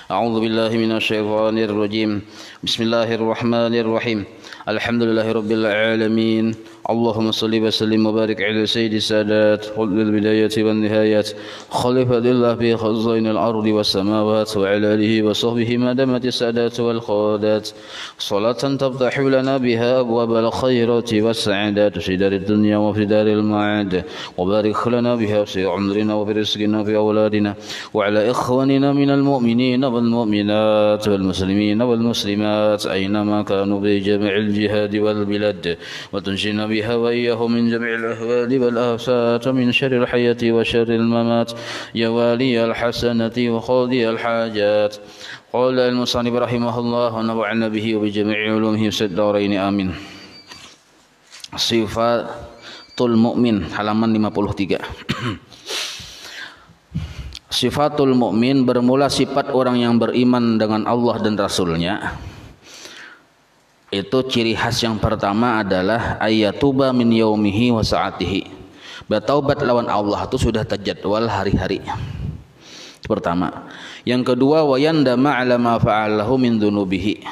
أعوذ بالله من الشيطان الرجيم. بسم الله الرحمن الرحيم. الحمد لله رب العالمين. اللهم صل وسلم وبارك على سيد السادات قل البداية والنهايات خليفة الله في خزائن الأرض والسماوات وعلى آله وصحبه ما دامت السادات والقادات صلاة تفتح لنا بها أبواب الخيرات والسعادات في دار الدنيا وفي دار المعاد وبارك لنا بها في عمرنا وفي رزقنا وفي أولادنا وعلى إخواننا من المؤمنين والمؤمنات والمسلمين والمسلمات أينما كانوا بجميع الجهاد والبلاد وتنجينا بها وإياهم من جميع الأهوال والآفات من شر الحياة وشر الممات يا والي الحسنة وقاضي الحاجات. قال المصنف رحمه الله ونفعنا به وبجميع علومه في الدارين آمين. Sifatul Mu'min halaman 53. Sifatul Mu'min bermula sifat orang yang beriman dengan Allah dan Rasulnya. Itu ciri khas yang pertama adalah ayatuba min yaumihi wa sa'atihi. Bertaubat lawan Allah itu sudah terjadwal hari-hari. Itu pertama. Yang kedua wayandama ala ma fa'alahu min dunubihi.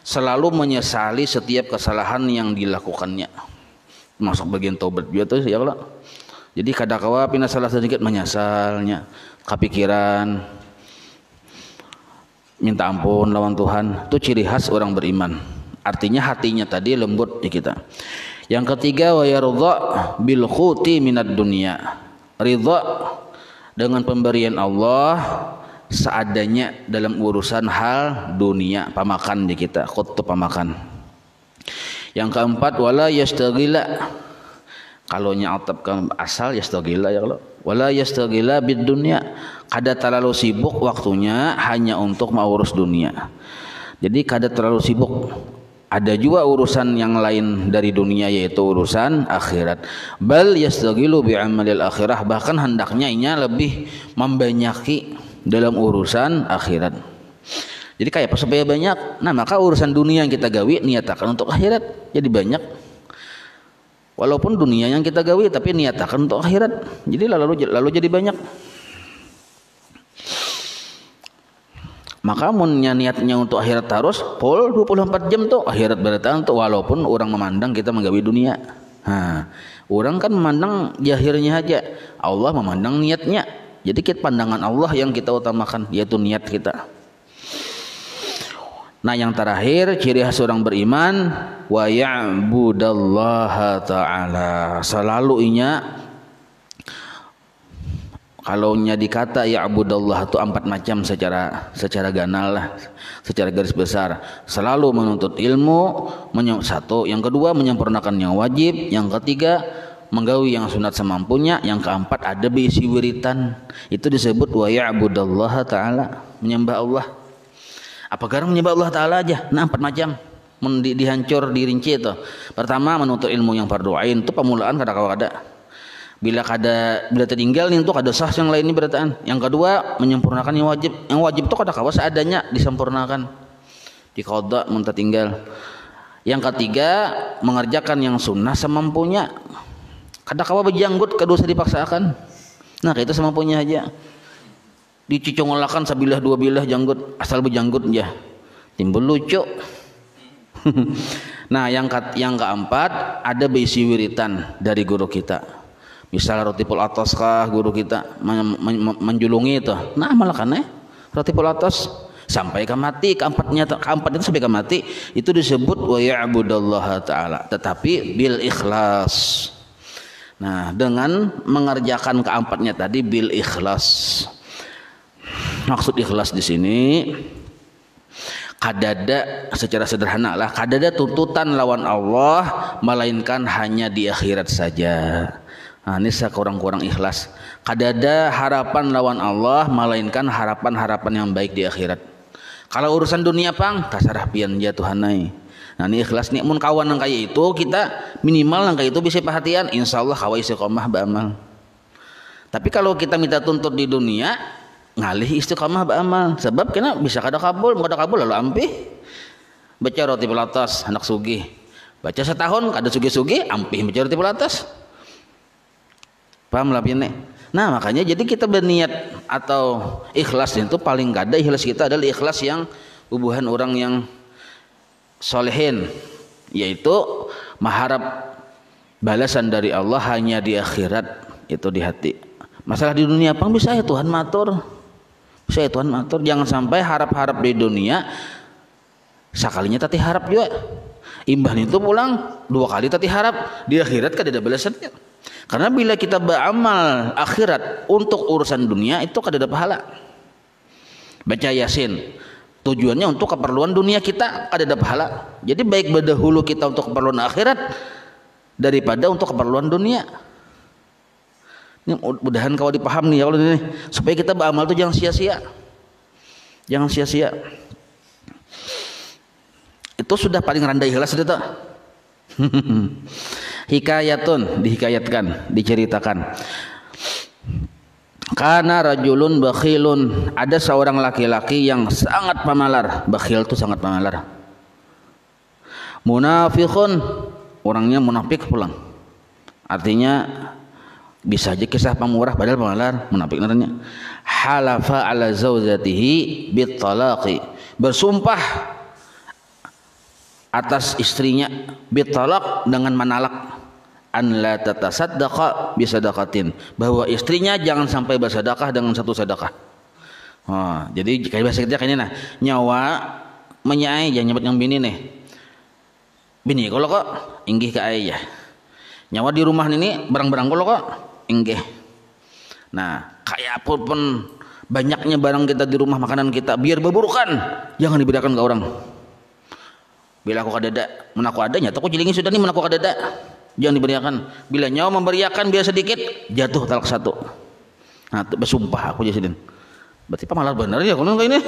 Selalu menyesali setiap kesalahan yang dilakukannya. Masuk bagian taubat juga tuh ya Allah. Jadi kadang-kala pina salah sedikit menyesalnya, kepikiran, minta ampun lawan Tuhan. Itu ciri khas orang beriman. Artinya hatinya tadi lembut di kita. Yang ketiga wa yarda bil khuti minad dunya. Ridha dengan pemberian Allah seadanya dalam urusan hal dunia, pamakan di kita, khut itu pamakan. Yang keempat wala yastaghila. Kalau nyatab ke asal yastaghila ya Allah. Wala yastaghila bid dunya. Kada terlalu sibuk waktunya hanya untuk mengurus dunia. Jadi kada terlalu sibuk. Ada juga urusan yang lain dari dunia yaitu urusan akhirat. Bal yastaghilu bi amalil akhirah, bahkan hendaknya inya lebih membanyaki dalam urusan akhirat. Jadi kayak supaya banyak, nah maka urusan dunia yang kita gawi niatakan untuk akhirat jadi banyak. Walaupun dunia yang kita gawi tapi niatakan untuk akhirat. Jadi lalu jadi banyak. Maka munnya niatnya untuk akhirat terus pol 24 jam tuh akhirat berdatang tuh, walaupun orang memandang kita menggawi dunia. Orang kan memandang zahirnya aja, Allah memandang niatnya. Jadi kita pandangan Allah yang kita utamakan yaitu niat kita. Nah yang terakhir ciri khas orang beriman wa ya'budallaha ta'ala, selalu inya kalau nya dikata ya'budallah itu 4 macam secara ganal lah, secara garis besar. Selalu menuntut ilmu, satu. Yang kedua menyempurnakan yang wajib. Yang ketiga menggawi yang sunat semampunya. Yang keempat ada bisi wiritan. Itu disebut wa ya'budallaha ta'ala, menyembah Allah. Apa garang menyembah Allah Ta'ala aja? Nah 4 macam dihancur, dirinci itu. Pertama menuntut ilmu yang fardu ain, itu pemulaan kada-kada. Bila tertinggal nih untuk ada sah yang lain ini berataan. Yang kedua menyempurnakan yang wajib. Yang wajib itu kada kawa seadanya disempurnakan. Diqadha mun tertinggal. Yang ketiga mengerjakan yang sunnah semampunya. Kada kawa bejanggut kada usah dipaksakan. Nah itu semampunya aja. Dicicongolakan sabilah dua bilah janggut, asal bejanggut aja. Timbul lucu. Nah yang keempat ada bisi wiritan dari guru kita. Misal Rotipul Atas kah guru kita menjulungi itu. Nah malah kan Rotipul Atas sampai ke mati, keempat itu sampai ke mati itu disebut wa ya'budallaha ta'ala, tetapi bil ikhlas. Nah dengan mengerjakan keempatnya tadi bil ikhlas. Maksud ikhlas di sini kadada secara sederhana lah, kadada tuntutan lawan Allah melainkan hanya di akhirat saja. Nah, ini kurang-kurang ikhlas. Kadada harapan lawan Allah melainkan harapan-harapan yang baik di akhirat. Kalau urusan dunia pang kasarah pian ya Tuhanai. Nah ini ikhlas nih mun kawan yang kayak itu kita minimal yang kayak itu bisa perhatian, insyaallah kawa istiqomah beramal. Tapi kalau kita minta tuntut di dunia ngalih istiqomah beramal, sebab kena bisa kada kabul lalu ampih. Baca roti pelatas anak sugih. Baca setahun kada sugih-sugih ampih baca roti pelatas. Paham lah pian nih. Nah makanya jadi kita berniat atau ikhlas itu paling kada ikhlas kita adalah ikhlas yang hubungan orang yang solehin, yaitu mengharap balasan dari Allah hanya di akhirat, itu di hati. Masalah di dunia apa bisa ya Tuhan matur, bisa ya Tuhan matur. Jangan sampai harap-harap di dunia sekalinya tati harap juga, imbah itu pulang 2 kali tati harap, di akhirat kan ada balasannya. Karena bila kita beramal akhirat untuk urusan dunia itu kada ada pahala. Baca Yasin tujuannya untuk keperluan dunia kita, kada ada pahala. Jadi baik berdahulu kita untuk keperluan akhirat daripada untuk keperluan dunia. Ini mudahan kau dipaham nih ya, ini supaya kita beramal itu jangan sia-sia. Jangan sia-sia. Itu sudah paling rendah ikhlas itu. Hikayatun, dihikayatkan, diceritakan. Kana rajulun bakhilun, ada seorang laki-laki yang sangat pemalar. Bakhil itu sangat pemalar. Munafiqun, orangnya munafik pulang. Artinya bisa aja kisah pemurah padahal pemalar, munafik namanya. Halafa ala zaujatihi bit talaqi, bersumpah atas istrinya bitalak dengan menalak, an la tatasaddaqa bisadaqatin, bahwa istrinya jangan sampai bersedekah dengan satu sedekah. Jadi kayak bahasa kita kayaknya nah, nyawa menyai jangan nyebut yang bini nih. Bini kalau kok inggih ke ayah. Nyawa di rumah ini barang-barang kalau kok inggih. Nah, kayak apapun banyaknya barang kita di rumah, makanan kita biar berburukan, jangan diberikan ke orang. Bila aku kadada, menaku adanya, aku jilingin sudah nih menaku kadada, jangan diberiakan. Bila nyawa memberiakan biar sedikit, jatuh talak 1. Nah, bersumpah aku jadi. Berarti pemalar benar ya kalau kayak ini.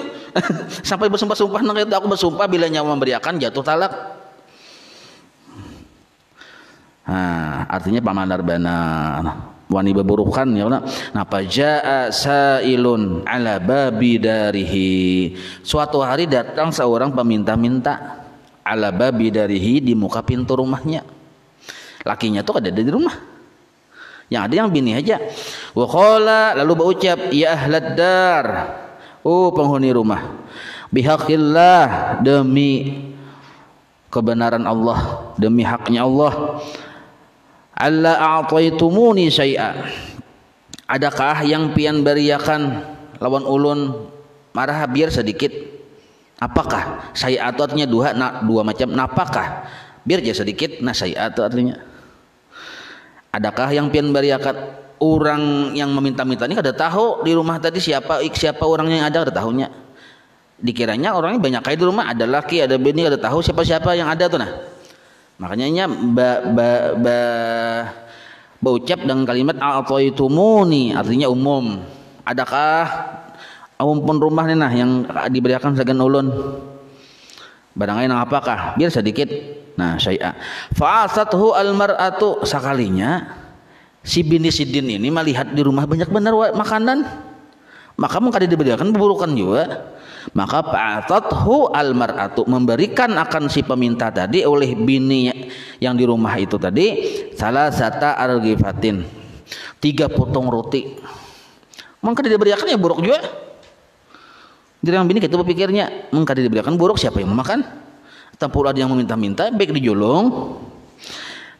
Sampai bersumpah-sumpah nang itu aku bersumpah bila nyawa memberiakan jatuh talak. Nah, artinya pemalar benar. Wani berburukan ya Allah. Napa jaa sailun ala babi darihi. Suatu hari datang seorang peminta-minta ala babi darihi, di muka pintu rumahnya. Lakinya tuh ada di rumah, yang ada yang bini aja. Wa qala, lalu berucap, ya ahlad dar, oh penghuni rumah, bihaqillah, demi kebenaran Allah, demi haknya Allah, alla a'taitumuni syai'a, adakah yang pian beriakan lawan ulun marah biar sedikit. Apakah syai'atu artinya dua macam, napakah biar aja sedikit, nah syai'atu artinya adakah yang pian beriakan. Orang yang meminta-minta ini kada tahu di rumah tadi siapa orangnya yang ada, kada tahunya. Dikiranya orangnya banyak kayak di rumah, ada laki ada bini, kada tahu siapa-siapa yang ada tuh. Nah makanya berucap dengan kalimat a'taitumuni, artinya umum. Adakah ampun rumah nih nah yang diberiakan segan ulun barangnya nang apakah biar sedikit, nah syai'a. Fa'asathu almar'atu, sekalinya si bini sidin ini melihat di rumah banyak benar makanan, maka mengkali diberiakan burukan juga, maka fa'asathu almar'atu, memberikan akan si peminta tadi oleh bini yang di rumah itu tadi salasata argifatin, 3 potong roti. Mengkali diberiakan ya buruk juga. Jadi yang bini kita berpikirnya mengkali diberiakan buruk, siapa yang memakan? Tanpa ada yang meminta-minta, baik dijulung.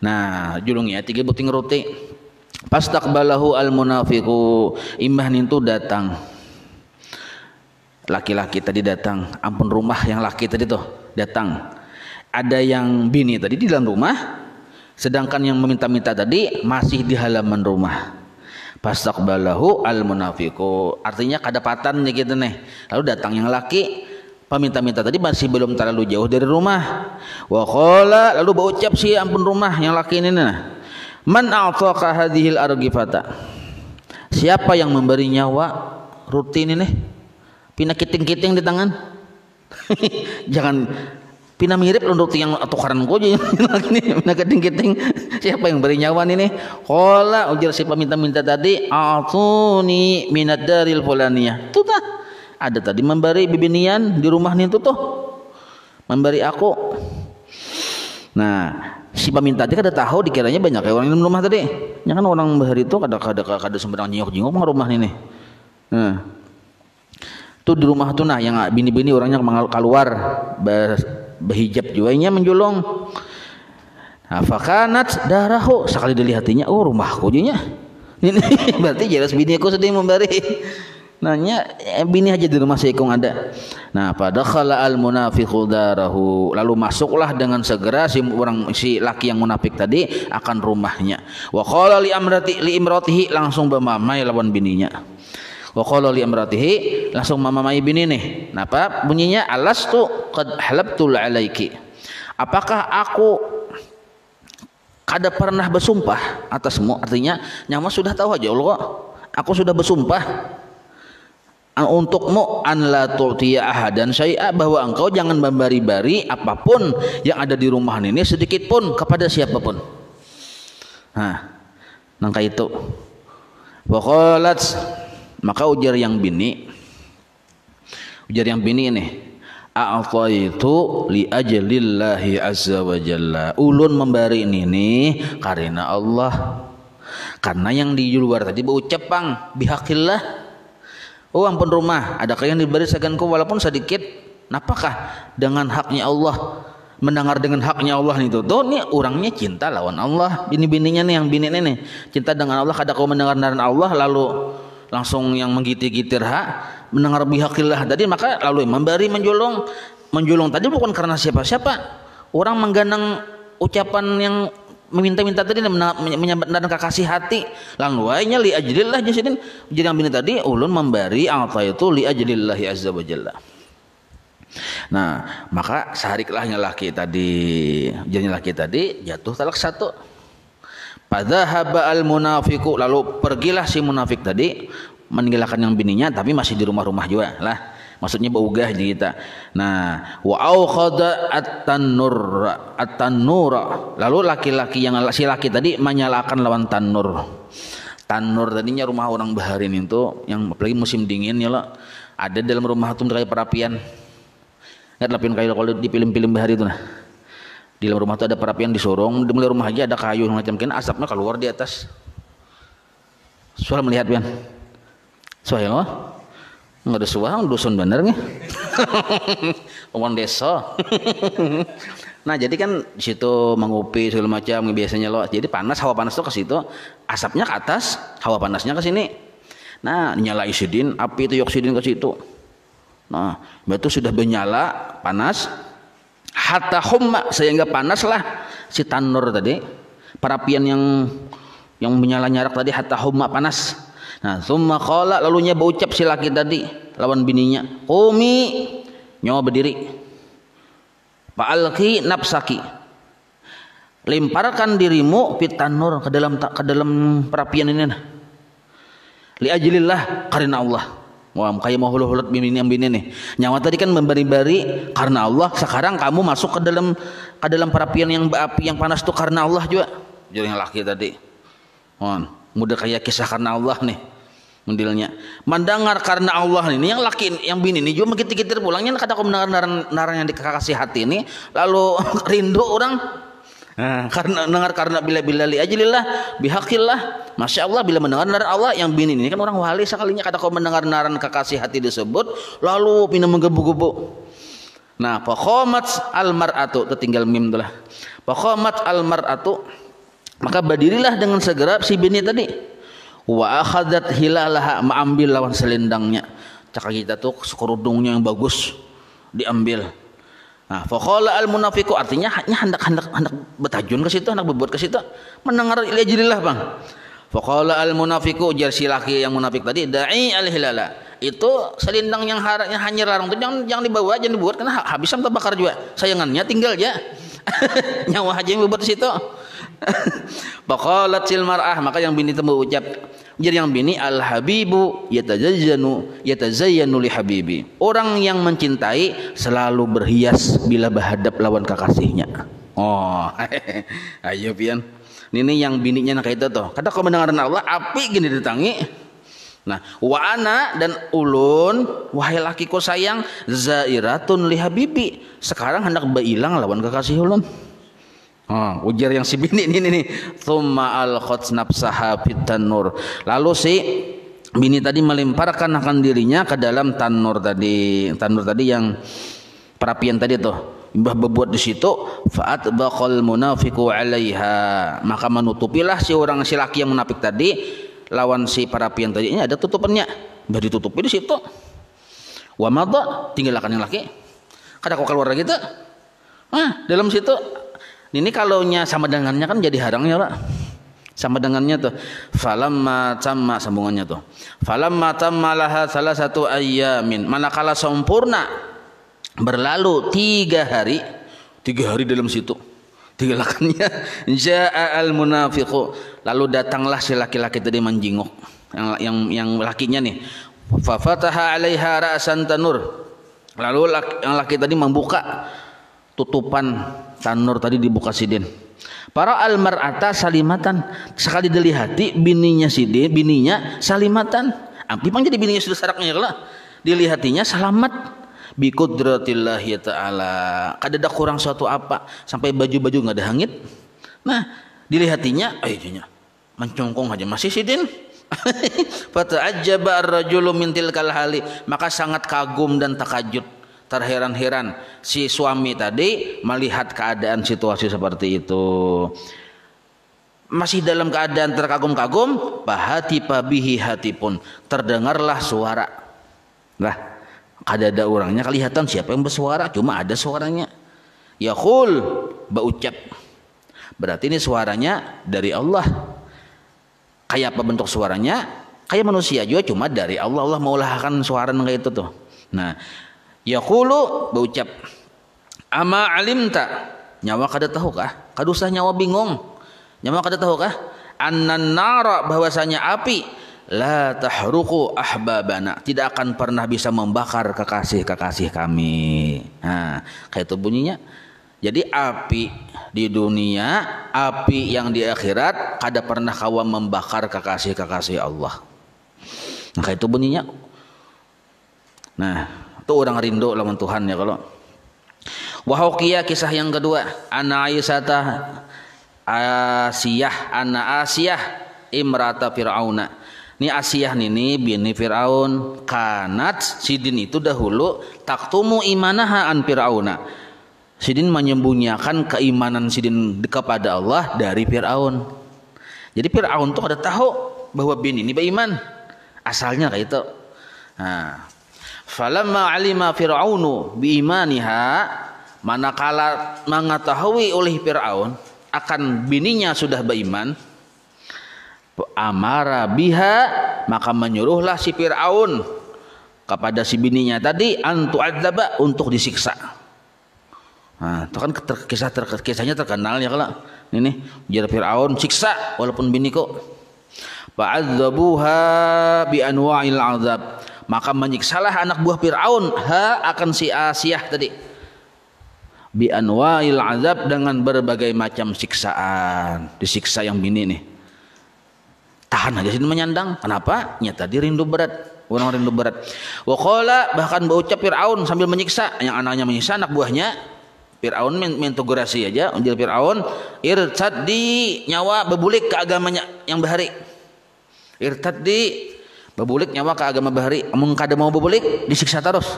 Nah, julungnya 3 buting roti. Pastaqbalahu almunafiqu, imah itu datang. Laki-laki tadi datang, ampun rumah yang laki tadi tuh datang. Ada yang bini tadi di dalam rumah, sedangkan yang meminta-minta tadi masih di halaman rumah. Pastaqbalahu almunafiqu, artinya kedapatan gitu nih. Lalu datang yang laki, peminta-minta tadi masih belum terlalu jauh dari rumah. Wa qala, lalu berucap si ampun rumah yang laki ini nah, man a'taqa hadhil argifata, siapa yang memberi nyawa rutin ini, pina kiting-kiting di tangan. Jangan pina mirip untuk yang tukaran ko aja ini pina kiting-kiting. Siapa yang beri nyawa ini? Qala, ujar si peminta-minta tadi, atuni minad daril fulaniyah. Tuh tah, ada tadi memberi bibinian di rumah nih tuh, memberi aku. Nah, si peminta tadi kada tahu dikiranya banyak kayak orang di rumah tadi. Ya kan orang bahari itu kada sembarang jingok mah rumah ini. Nah. Tuh di rumah tuh nah yang bini-bini orangnya keluar berhijab jualnya menjulung. Nah, fakanat darahu sekali dilihatinya oh rumahku nya. Ini berarti jelas biniku sedih memberi. Nanya bini aja di rumah seikung ada. Nah, padakhala al munafiqu darahu lalu masuklah dengan segera si laki yang munafik tadi akan rumahnya. Wa qala li imratihi langsung bermamai lawan bininya. Wa qala li imratihi langsung mamamai bini nih. Napa bunyinya alastu qad halabtul alaiki. Apakah aku kada pernah bersumpah atasmu? Artinya nyawa sudah tahu aja Allah. Aku sudah bersumpah untukmu an la tu'tiya ahadan syai'a bahwa engkau jangan membari-bari apapun yang ada di rumah ini sedikit pun kepada siapapun. Nah, nangka itu. Wa qalat maka ujar yang bini ini a'taitu li ajlillahi azza wa jalla ulun memberi ini karena Allah karena yang di luar tadi berucap pang bihaqillah oh ampun rumah adakah yang diberi saganku walaupun sedikit napakah dengan haknya Allah mendengar dengan haknya Allah itu tuh nih orangnya cinta lawan Allah bini-bininya nih yang bini nih cinta dengan Allah kada kau mendengar dengan Allah lalu langsung yang menggitir-gitir mendengar bihaqillah tadi maka lalu memberi menjulung tadi bukan karena siapa-siapa orang mengganang ucapan yang meminta-minta tadi menyambat kekasih hati lalu wainya li ajlillah jasidin jadi yang bini tadi ulun memberi alta itu li ajlillah azza wa jalla. Nah maka sehariklahnya laki tadi jadinya laki tadi jatuh talak satu. Padahaba al munafiku lalu pergilah si munafik tadi meninggalkan yang bininya tapi masih di rumah-rumah juga lah maksudnya beugah di kita. Nah wa auqada at-tanura lalu laki-laki yang si laki tadi menyalakan lawan tanur tadinya rumah orang baharin itu yang apalagi musim dingin ya lo ada dalam rumah itu kayak perapian nggak lapin kayak kalau di film-film bahari itu nah di dalam rumah itu ada perapian disorong di mulai rumah aja ada kayu macam mungkin asapnya keluar di atas soal melihat kan soal lo nggak ada suara dusun bener nih omong desa. Nah jadi kan di situ mengopi segala macam biasanya lo jadi panas hawa panas tuh ke situ asapnya ke atas hawa panasnya ke sini. Nah nyala isidin api itu yoksidin ke situ. Nah batu sudah bernyala panas hatta humma sehingga panaslah si tanur tadi perapian yang menyala nyarak tadi hatta humma panas. Nah summa qala lalunya berucap si laki tadi lawan bininya qumi nyawa berdiri fa'alqi nafsaki lemparkan dirimu fit tanur ke dalam perapian ini nah li ajlillah karena Allah. Wah kayak mau hulut bini nih nyawa tadi kan memberi-bari karena Allah sekarang kamu masuk ke dalam perapian yang api yang panas itu karena Allah juga jadi yang laki tadi mudah kayak kisah karena Allah nih mendilnya mendengar karena Allah ini yang laki yang bini ini juga begitu-gitu pulangnya kata aku mendengar naran yang dikasih hati ini lalu rindu orang karena dengar karena bila li ajlillah bihaqillah masya Allah bila mendengar naran Allah yang bini ini kan orang wali sekalinya kata kau mendengar naran kekasih hati disebut lalu pindah menggebu-gebu. Nah faqamat al mar'atu tertinggal mim tuh lah faqamat al mar'atu maka berdirilah dengan segera si bini tadi wa akhadat hilalaha mengambil lawan selendangnya cakap kita tuh kerudungnya yang bagus diambil. Nah faqala al munafiqu artinya hendak betajun ke situ hendak berbuat ke situ mendengar ilajilillah bang. Faqala al munafiqu ujar si laki yang munafik tadi da'i al hilala itu selendang yang hanya larang itu jangan dibawa jangan dibuat karena habisan terbakar juga sayangannya tinggal aja nyawa aja yang berbuat di situ. Faqalat sil mar'ah maka yang bini itu berucap jadi yang bini al habibu yatazayyanu li habibi orang yang mencintai selalu berhias bila berhadap lawan kekasihnya. Oh ayo pian ini yang bininya nak itu tuh kata kau mendengar Allah api gini ditangi. Nah wa ana dan ulun wahai lakiku sayang zairatun li habibi sekarang hendak beilang lawan kekasih ulun. Oh, ujar yang si bini ini nih. Tsumma alqat nafsaha fit tanur. Lalu si bini tadi melemparkan akan dirinya ke dalam tanur tadi. Tanur tadi yang perapian tadi tuh. Mbah berbuat di situ, fa'at baqal munafiqu 'alaiha. Maka menutupilah si laki yang munafik tadi lawan si perapian tadi. Ini ada tutupannya. Mbah ditutupi di situ. Wa madha, tinggalkan yang laki. Kada kok keluar gitu. Dalam situ ini kalaunya sama dengannya kan jadi harangnya Pak. Sama dengannya tuh. Falamma tamma sambungannya tuh. Falamma tamma laha salah satu ayyamin. Manakala sempurna berlalu 3 hari. 3 hari dalam situ. Tinggalkannya. Ja'a al munafiqu. Lalu datanglah si laki-laki tadi menjenguk. Yang lakinya nih. Fa fataha 'alaiha ra'san tanur. Lalu yang laki tadi membuka tutupan tanur tadi, dibuka sidin. Para almar'ata salimatan, sekali dilihati bininya sidin, bininya salimatan. Ampi pang jadi bininya sudah saraknya lah. Dilihatinya selamat bi qudratillahi ta'ala. Kadada kurang suatu apa sampai baju-baju enggak ada hangit. Nah, dilihatinya akhirnya mencongkong aja masih sidin. Fata'ajjaba ar-rajulu min tilkal hali, maka sangat kagum dan takajud, terheran-heran si suami tadi melihat keadaan situasi seperti itu. Masih dalam keadaan terkagum-kagum, bahati pabihi hati pun terdengarlah suara. Lah, kada ada orangnya, kelihatan siapa yang bersuara, cuma ada suaranya. Yaqul, berucap. Berarti ini suaranya dari Allah. Kayak apa bentuk suaranya? Kayak manusia juga, cuma dari Allah. Allah maulahkan suara kayak itu tuh. Nah, yaqulu berucap, ama alimta, nyawa kada tahukah? Kada usah nyawa bingung. Nyawa kada tahukah? Annan nara, bahwasanya api la tahruqu ahbabana, tidak akan pernah bisa membakar kekasih-kekasih kami. Nah, kayak itu bunyinya. Jadi api di dunia, api yang di akhirat kada pernah kawa membakar kekasih-kekasih Allah. Nah, kayak itu bunyinya. Nah, itu orang rindu lawan Tuhan ya kalau. Wahuqiyah, kisah yang kedua, ana Asiyah imrata Fir'auna. Ini Asiyah nih bini Fir'aun. Kanat sidin itu dahulu taktumu imanaha an Fir'auna. Sidin menyembunyikan keimanan sidin kepada Allah dari Fir'aun. Jadi Fir'aun tuh ada tahu bahwa bini ini beriman. Asalnya kayak itu. Nah, falamma alima Fir'aunu biimaniha, manakala mengetahui oleh Fir'aun akan bininya sudah beriman, amara biha, maka menyuruhlah si Fir'aun kepada si bininya tadi antu adzaba, untuk disiksa. Nah, itu kan kisahnya terkenal ya kalau ini jar Fir'aun siksa walaupun bini kok. Fa'adzabuha bi anwa'il azab, maka menyiksalah anak buah Fir'aun akan si Asiyah tadi bi anwa'il azab, dengan berbagai macam siksaan. Disiksa yang bini nih, tahan aja sih menyandang. Kenapa? Nyata tadi rindu berat, orang rindu berat. Wa qala, bahkan berucap Fir'aun sambil menyiksa, yang anaknya menyiksa anak buahnya. Fir'aun mentugurasi aja, unjil Fir'aun irtad di nyawa bebulik ke agamanya yang bahari. Irtad di bebulik nyawa ke agama bahari, amun kada mau bebulik disiksa terus.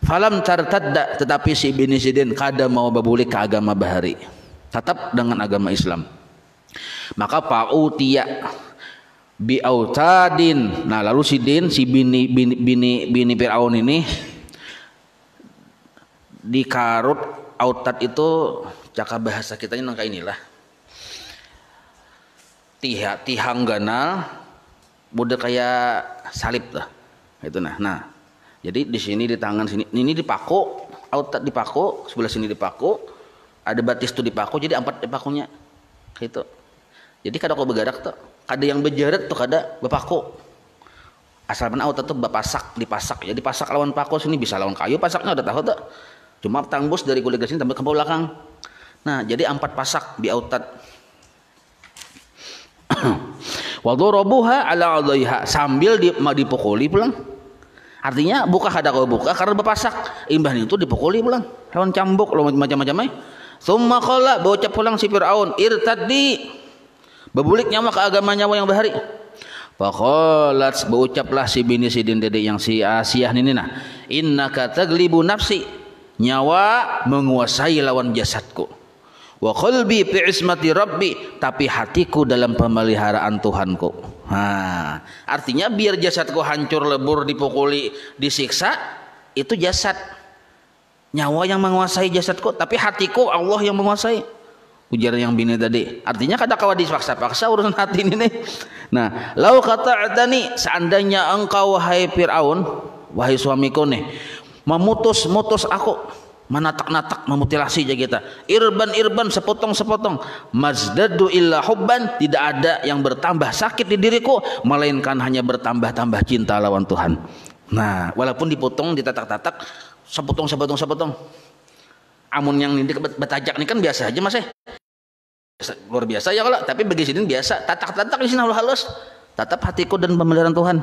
Falam tartadda, tetapi si bini sidin kada mau bebulik ke agama bahari, tetap dengan agama Islam. Maka fa'utiya bi autadin. Nah, lalu sidin si bini Fir'aun ini dikarut. Autad itu cakap bahasa kitanya nangka inilah tihang ganal mudah kayak salib lah itu. Nah jadi di sini di tangan sini ini dipaku, autad dipaku, sebelah sini dipaku, ada batis tuh dipaku, jadi 4 dipakunya gitu. Jadi kada kau begarak tuh, kada yang bejaret tuh kada bepaku. Asalnya autad tuh bapasak, dipasak, jadi pasak lawan paku sini bisa lawan kayu, pasaknya udah tahu tuh. Cuma tanggus dari kulit sini sampai ke belakang. Nah, jadi 4 pasak di autad. Wa darabuha ala adhiha, sambil dipukuli pulang. Artinya buka kada kau buka karena berpasak. Imbah itu dipukuli pulang. Lawan cambuk, lawan macam-macam Tsumma qala, berucap pulang si Fir'aun, irtaddi, bebulik nyawa ke agama nyawa yang bahari. Faqalat, berucaplah si bini sidin dede yang si Asiyah ini nah, innaka taglibu nafsi, nyawa menguasai lawan jasadku. Wa qalbi fi ismati rabbi, tapi hatiku dalam pemeliharaan Tuhanku. Artinya biar jasadku hancur lebur, dipukuli, disiksa, itu jasad. Nyawa yang menguasai jasadku, tapi hatiku Allah yang menguasai. Ujar yang bini tadi. Artinya kada kawa dipaksa-paksa urusan hati ini nih. Nah, lau qata'tani, seandainya engkau wahai Fir'aun, wahai suamiku nih, memutus aku, menatak-natak, memutilasi aja kita. Irban sepotong-sepotong. Mazdadu illa hubban, tidak ada yang bertambah sakit di diriku melainkan hanya bertambah-tambah cinta lawan Tuhan. Nah, walaupun dipotong, ditatak-tatak, sepotong. Amun yang ini betajak ini kan biasa aja Mas luar biasa ya kalau, tapi bagi sini biasa, tatak-tatak di sini halus, tatap hatiku dan pemeliharaan Tuhan.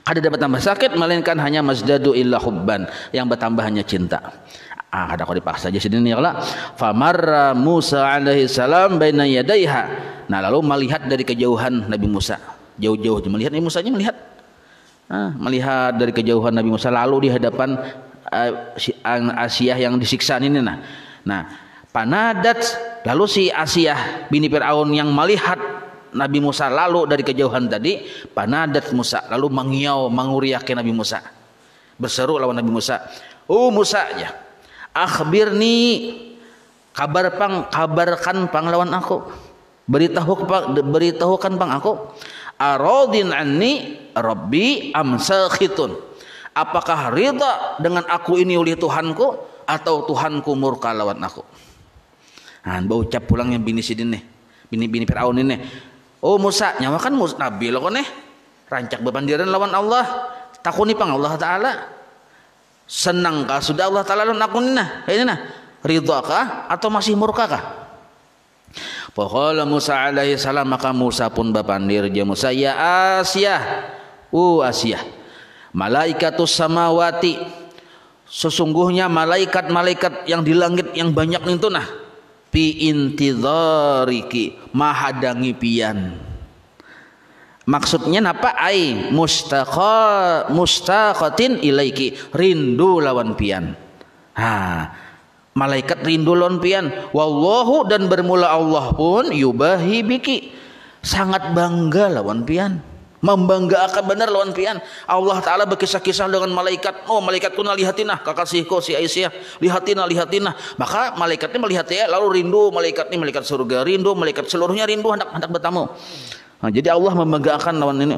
Kada dapat tambah sakit melainkan hanya mazdadu illa hubban, yang bertambah hanya cinta. Kada kau dipaksa aja sini ya kalau. Famarra Musa alaihi salam baina yadaiha. Nah, lalu melihat dari kejauhan Nabi Musa, jauh-jauh melihat Nabi Musa melihat. Melihat dari kejauhan Nabi Musa lalu di hadapan Asiyah yang disiksa ini nah panadat, lalu si Asiyah bini Fir'aun yang melihat Nabi Musa lalu dari kejauhan tadi, panadat Musa, lalu mengiau menguriaki Nabi Musa, berseru lawan Nabi Musa, Musa ya, akhbirni, kabarkan pang lawan aku, beritahukan pang aku, aradin anni rabbi am sakhitun, apakah ridha dengan aku ini oleh Tuhanku atau Tuhanku murka lawan aku. Berucap pulang yang bini sidin nih, bini Fir'aun ini, Musa, nyawa kan Nabi lo nih, rancak bepandiran lawan Allah, takuni pang Allah Ta'ala, senang kah sudah Allah Ta'ala lawan aku ini ridha kah atau masih murka kah? Faqala Musa alaihi salam, maka Musa pun bapandir dia Musa, ya Asiyah, Asiyah, malaikatus samawati, sesungguhnya malaikat-malaikat yang di langit yang banyak itu fi intidhariki, mahadangi pian. Maksudnya napa? Ai mustaqatin ilaiki, rindu lawan pian. Malaikat rindu lawan pian. Wallahu, dan bermula Allah pun yubahi biki, sangat bangga lawan pian, membanggakan benar lawan pian. Allah Ta'ala berkisah-kisah dengan malaikat, malaikatku lihatinah kakasihku si Aisyah, lihatinah. Maka malaikatnya melihat ya, lalu rindu malaikat ini, malaikat surga rindu, malaikat seluruhnya rindu hendak bertamu. Jadi Allah membanggakan lawan ini.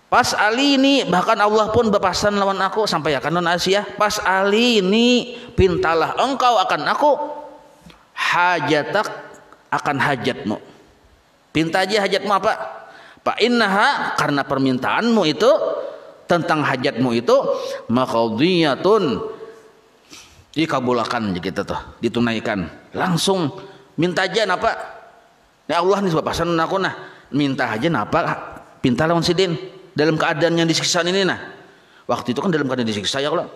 Pas ali ini, bahkan Allah pun berpasan lawan aku, sampai akan non Aisyah, pas ali ini, pintalah engkau akan aku hajatak, akan hajatmu. Pinta aja hajatmu apa? Fa innaha, karena permintaanmu itu tentang hajatmu itu maqdiyatun, dikabulkan gitu tuh, ditunaikan langsung. Minta aja napa? Ya Allah nih bapasan aku minta aja napa? Pinta lawan sidin dalam keadaan yang disiksa ini Waktu itu kan dalam keadaan disiksa ya Allah.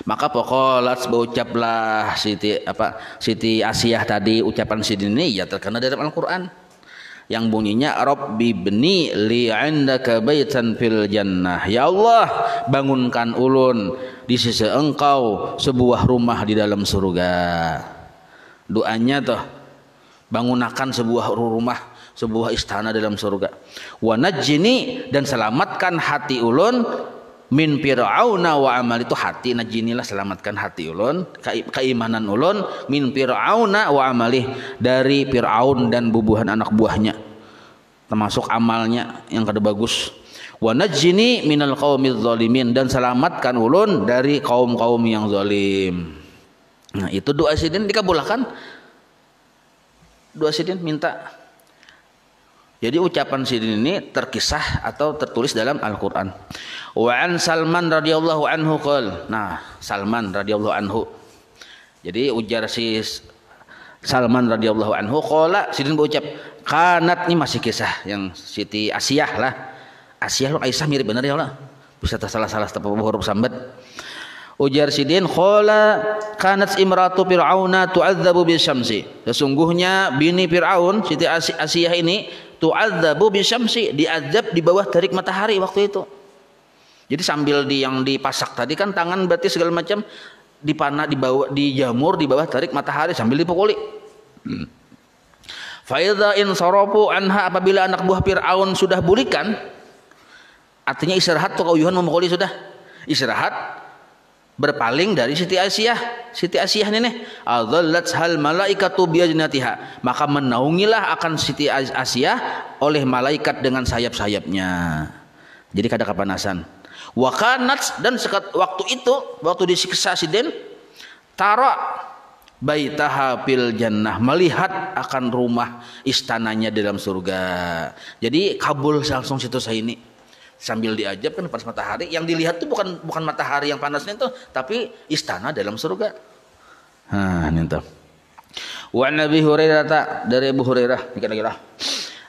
Maka pokolat berucaplah Siti Asiyah tadi, ucapan sidin ini ya terkena dalam Al-Qur'an yang bunyinya Rabbi bni li 'indaka baitan fil jannah, ya Allah bangunkan ulun di sisi engkau sebuah rumah di dalam surga. Doanya tuh bangunakan sebuah rumah, sebuah istana dalam surga. Wa najjini, dan selamatkan hati ulun min fir'auna wa amal, itu hati najinilah, selamatkan hati ulun, keimanan ulun, min fir'auna wa amalih, dari Fir'aun dan bubuhan anak buahnya, termasuk amalnya yang kada bagus. Wa najjini minal qaumiz zalimin, dan selamatkan ulun dari kaum-kaum yang zalim. Itu doa sidin dikabulkan. Doa sidin minta. Jadi ucapan sidin ini terkisah atau tertulis dalam Al-Qur'an. Wa an Salman radhiyallahu anhu qol. Salman radhiyallahu anhu. Jadi ujar si Salman radhiyallahu anhu qala, sidin berucap, kanat, ini masih kisah yang Siti Asiyah lah. Asiyah lo Aisyah mirip benar ya Allah. Bisa salah-salah huruf sambat. Ujar Sidin, qala kanat imratu fir'auna tu'adzabu bisyamsi. Sesungguhnya bini Fir'aun, Siti Asiyah ini tu'adzabu bisyamsi, diazab di bawah terik matahari waktu itu. Jadi sambil yang dipasak tadi kan tangan berarti segala macam dipanah, dibawa, dijamur di bawah terik matahari sambil dipukuli. Fa idza in sarafu anha, apabila anak buah Fir'aun sudah bulikan, artinya istirahat tuh kauyuhan memukuli sudah. Istirahat, berpaling dari Siti Asiyah. Siti Asiyah ini adzallat hal malaikatu biajnatiha, maka menaungilah akan Siti Asiyah oleh malaikat dengan sayap-sayapnya. Jadi kada kepanasan. Wa kanat, dan waktu itu waktu disiksa Sidin, tara baitaha fil jannah, melihat akan rumah istananya dalam surga. Jadi kabul langsung situ saya ini. Sambil diajab kan panas matahari, yang dilihat tuh bukan matahari yang panasnya itu, tapi istana dalam surga. Ini tuh. Wa Nabi Hurairah, dari Abu Hurairah dikira-kira,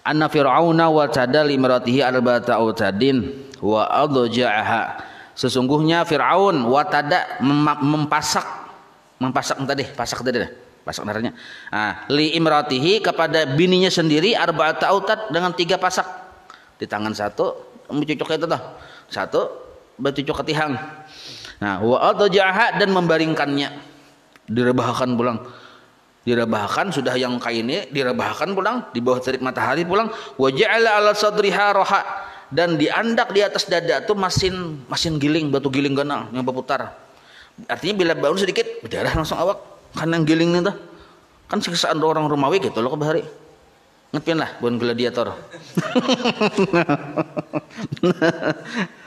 anna fir'auna wa tada limratihi arba'ata autadin wa adja'aha. Sesungguhnya Fir'aun wa tada pasak naranya. Li imratihi, kepada bininya sendiri, arba'ata autad, dengan 3 pasak. Di tangan satu mencucuk itu tuh, satu bercucuk ke tihang. Nah, wa adja'aha, dan membaringkannya, direbahkan pulang. Direbahkan sudah yang kainnya direbahkan pulang di bawah terik matahari pulang. Wa ja'ala ala sadriha roha, dan diandak di atas dada tuh mesin giling, batu giling ganal yang berputar. Artinya bila bangun sedikit berdarah langsung awak, kan yang giling itu kan siksaan orang Romawi gitu loh kebahari. Ngetin lah bukan gladiator.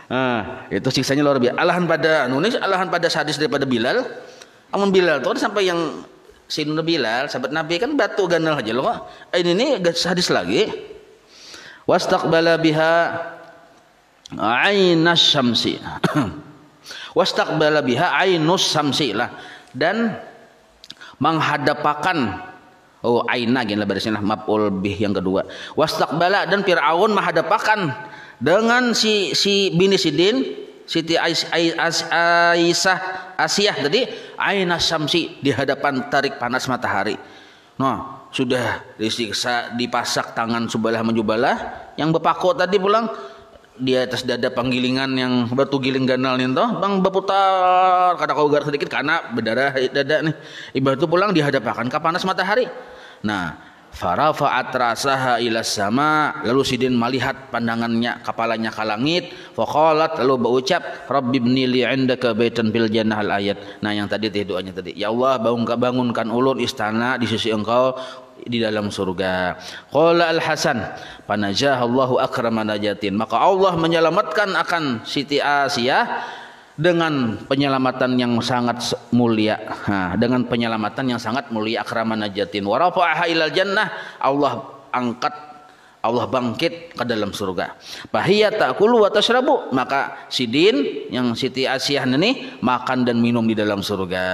Nah, itu siksanya luar biasa. Alahan pada sadis daripada Bilal. Amun Bilal tuh sampai yang Sayyidina Bilal, sahabat Nabi kan batu ganal aja loh. Ini hadis lagi. Wastaqbala biha ainas syamsi. Wastaqbala biha ainus syamsi lah, dan menghadapakan aina gini lah barisnya, maf'ul bih yang kedua. Wastaqbala, dan Fir'aun menghadapakan dengan si bini Sidin, Siti Asiyah tadi, ainas syamsi, di hadapan tarik panas matahari. Nah, sudah disiksa, dipasak tangan subalah menjubalah, yang bepaku tadi pulang di atas dada panggilingan yang batu giling ganal nih toh, bang berputar kada kau gar sedikit karena berdarah dada nih. Ibadah itu pulang dihadapkan ke panas matahari. Nah, farafa'at rasaha ila sama, lalu Sidin melihat pandangannya, kepalanya ke langit. Faqalat, lalu berucap, Rabbi ibni li 'indaka baitan fil jannah, al ayat. Nah, yang tadi doanya tadi, ya Allah bangunkan ulun istana di sisi Engkau di dalam surga. Qala Al-Hasan, panajahallahu akrama najatin, maka Allah menyelamatkan akan Siti Asiyah dengan penyelamatan yang sangat mulia. Dengan penyelamatan yang sangat mulia, akrama najatin, wa rafa'aha ilal jannah, Allah angkat, Allah bangkit ke dalam surga. Bahiyat ta'kulu wa tashrabu, maka Sidin yang Siti Asiyah ini makan dan minum di dalam surga.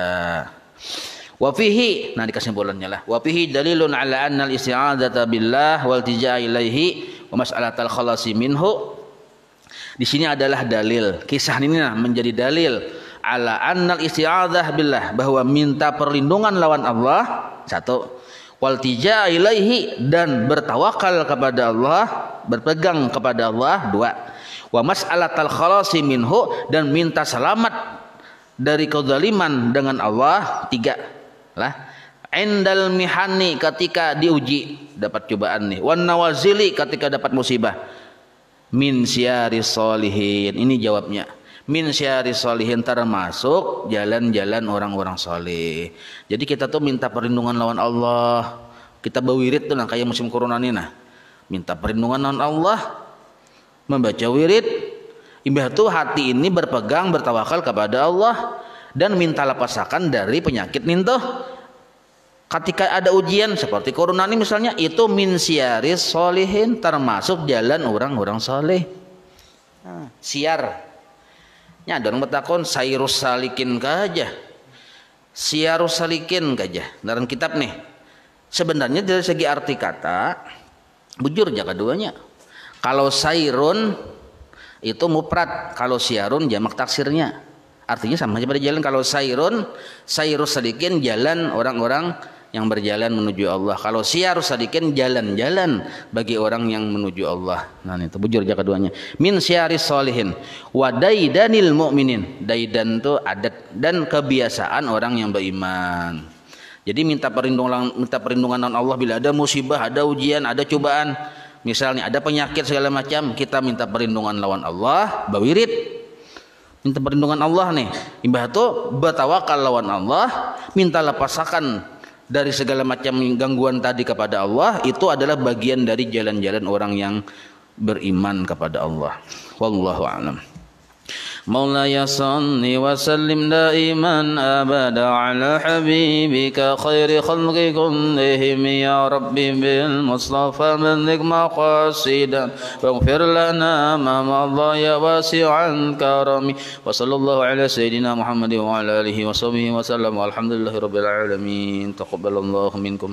Wa fihi, nah di kesimpulannya lah, wa fihi dalilun ala anna al-isti'adzata billah wal tijaa ilaihi wa mas'alatal khalasi minhu. Di sini adalah dalil, kisah ini menjadi dalil ala annal isti'adzah billah, bahwa minta perlindungan lawan Allah, satu, wal tijaa ilaihi, dan bertawakal kepada Allah, berpegang kepada Allah, dua, wa mas'alatal khalasi minhu, dan minta selamat dari kezaliman dengan Allah, tiga lah. Indal mihani, ketika diuji, dapat cobaan nih. Wan nawazili, ketika dapat musibah. Min syari solihin, ini jawabnya. Min syari solihin, termasuk jalan-jalan orang-orang soleh. Jadi kita tuh minta perlindungan lawan Allah. Kita berwirid tuh nah, kayak musim corona ini nah. Minta perlindungan lawan Allah, membaca wirid. Imbah tuh hati ini berpegang, bertawakal kepada Allah, dan minta lepasakan dari penyakit nintuh. Ketika ada ujian seperti corona ini misalnya, itu min syiaris solihin, termasuk jalan orang-orang soleh. Siar nya ada orang bertakon sairus salikin kaja, siarus salikin kaja dalam kitab nih. Sebenarnya dari segi arti kata bujur jaga keduanya. Kalau sairun itu mufrad, kalau siarun jamak taksirnya. Artinya sama aja pada jalan. Kalau sayrus sadikin jalan orang-orang yang berjalan menuju Allah. Kalau siyarus sadikin jalan-jalan bagi orang yang menuju Allah. Nah itu bujur aja keduanya. Min syiaris solihin wa daidanil mu'minin. Daidan itu adat dan kebiasaan orang yang beriman. Jadi minta perlindungan Allah bila ada musibah, ada ujian, ada cobaan. Misalnya ada penyakit segala macam, kita minta perlindungan lawan Allah, bawirid. Minta perlindungan Allah nih. Imbah itu bertawakal lawan Allah, minta lepasakan dari segala macam gangguan tadi kepada Allah. Itu adalah bagian dari jalan-jalan orang yang beriman kepada Allah. Wallahu a'lam. مولاي صل وسلم دائما أبدا على حبيبك خير خلق كلهم يا ربي بالمصطفى بلغ مقاصدا واغفر لنا ما مضى يا واسع الكرم وصلى الله على سيدنا محمد وعلى آله وصحبه وسلم والحمد لله رب العالمين تقبل الله منكم.